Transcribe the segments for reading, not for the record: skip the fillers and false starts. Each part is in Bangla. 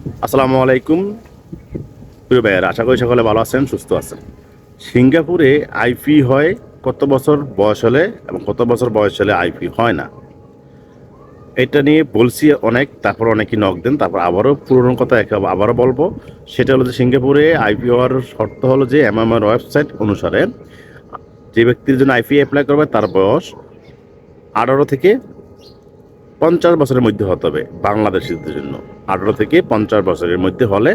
আসসালামু আলাইকুম প্রিয় ভাইয়েরা, আশা করি সকলে ভালো আছেন, সুস্থ আছেন। সিঙ্গাপুরে আইপি হয় কত বছর বয়স হলে এবং কত বছর বয়স হলে আইপি হয় না, এটা নিয়ে বলছি অনেক, তারপর অনেকেই নক দেন, তারপর আবারও পুরনো কথা আবারও বলবো। সেটা হলো যে সিঙ্গাপুরে আইপি হওয়ার শর্ত হলো যে এমএমআর ওয়েবসাইট অনুসারে যে ব্যক্তির জন্য আইপি অ্যাপ্লাই করবে তার বয়স 18 থেকে 50 বছরের মধ্যে হতে হবে। বাংলাদেশিদের জন্য 18 থেকে 50 বছরের মধ্যে হলে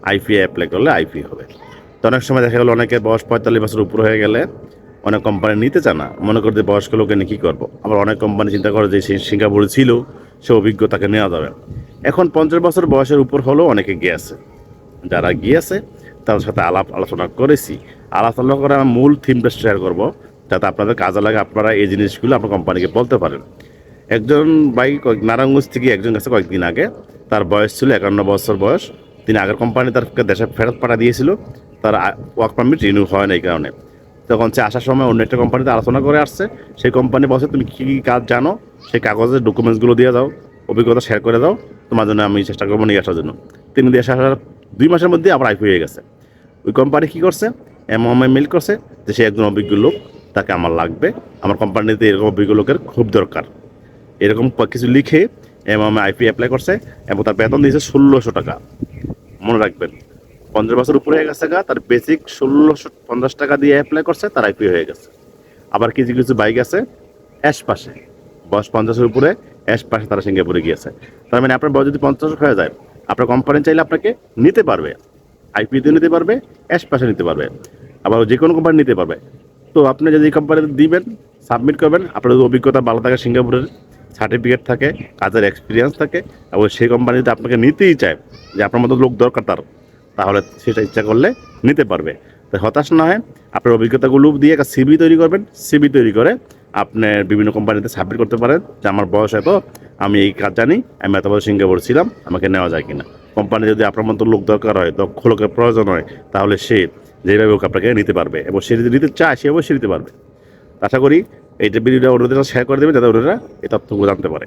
আইপি অ্যাপ্লাই করলে আইপি হবে। তো অনেক সময় দেখা গেলো অনেকের বয়স 45 বছর উপর হয়ে গেলে অনেক কোম্পানি নিতে চায় না, মনে করে যে বয়স্ক লোকে নিয়ে কী করবো। আবার অনেক কোম্পানি চিন্তা করে যে সে সিঙ্গাপুরে ছিল, সে অভিজ্ঞতাকে নেওয়া যাবে। এখন 50 বছর বয়সের উপর হলেও অনেকে গিয়েছে, যারা গিয়েছে তাদের সাথে আলোচনা করেছি। আলোচনা করে আমি মূল থিমটা শেয়ার করবো, যাতে আপনাদের কাজে লাগে, আপনারা এই জিনিসগুলো আপনার কোম্পানিকে বলতে পারেন। একজন ভাই নারায়ণগঞ্জ থেকে একজন কাছে কয়েকদিন আগে, তার বয়স ছিল 51 বছর বয়স। তিনি আগের কোম্পানি তার দেশে ফেরত পাঠা দিয়েছিল, তার ওয়ার্ক পারমিট রিনিউ হয় না এই কারণে। তখন সে আসার সময় অন্য একটা কোম্পানিতে আলোচনা করে আসছে। সেই কোম্পানি বলছে তুমি কী কী কাজ জানো সেই কাগজের ডকুমেন্টসগুলো দিয়ে দাও, অভিজ্ঞতা শেয়ার করে দাও, তোমার জন্য আমি চেষ্টা করবো নিয়ে আসার জন্য। তিনি দিয়ে আসার 2 মাসের মধ্যে আবার আইপি হয়ে গেছে। ওই কোম্পানি কী করছে, এমএমআই মেল করছে যে সে একজন অভিজ্ঞ লোক, তাকে আমার লাগবে, আমার কোম্পানিতে এরকম অভিজ্ঞ লোকের খুব দরকার, এরকম কিছু লিখে এমএমআই আইপি অ্যাপ্লাই করছে এবং তার বেতন দিয়েছে 1600 টাকা। মনে রাখবেন, 50 বছর উপরে হয়ে গেছে গা, তার বেসিক 1650 টাকা দিয়ে অ্যাপ্লাই করছে, তার আইপি হয়ে গেছে। আবার কিছু কিছু বাইক আছে অ্যাশ পাশে, বয়স 50-এর উপরে, অ্যাশ পাশে তারা সিঙ্গাপুরে গিয়েছে। তার মানে আপনার বয়স যদি 50 হয়ে যায়, আপনার কোম্পানি চাইলে আপনাকে নিতে পারবে, আইপিতে নিতে পারবে, অ্যাশ পাশে নিতে পারবে, আবার যে কোনো কোম্পানি নিতে পারবে। তো আপনি যদি এই কোম্পানিতে দিবেন, সাবমিট করবেন, আপনার যদি অভিজ্ঞতা ভালো থাকে, সিঙ্গাপুরের সার্টিফিকেট থাকে, কাজের এক্সপিরিয়েন্স থাকে, এবং সেই কোম্পানিতে আপনাকে নিতেই চায়, যে আপনার মতো লোক দরকার তার, তাহলে সেটা ইচ্ছা করলে নিতে পারবে। তাই হতাশ না হয়, আপনার অভিজ্ঞতাগুলো দিয়ে একটা সিভি তৈরি করবেন। সিভি তৈরি করে আপনার বিভিন্ন কোম্পানিতে সাবমিট করতে পারেন যে আমার বয়স এত, আমি এই কাজ জানি, আমি এত বছর সিঙ্গাপুর ছিলাম, আমাকে নেওয়া যায় কিনা। কোম্পানি যদি আপনার মতো লোক দরকার হয়, দক্ষ লোকের প্রয়োজন হয়, তাহলে সে যেভাবে হোক আপনাকে নিতে পারবে, এবং সে যদি নিতে চায় সে অবশ্যই নিতে পারবে। আশা করি এইটা ভিডিওটা অন্যদের শেয়ার করে দেবেন, যাতে অন্যরা এই তথ্যগুলো জানতে পারে।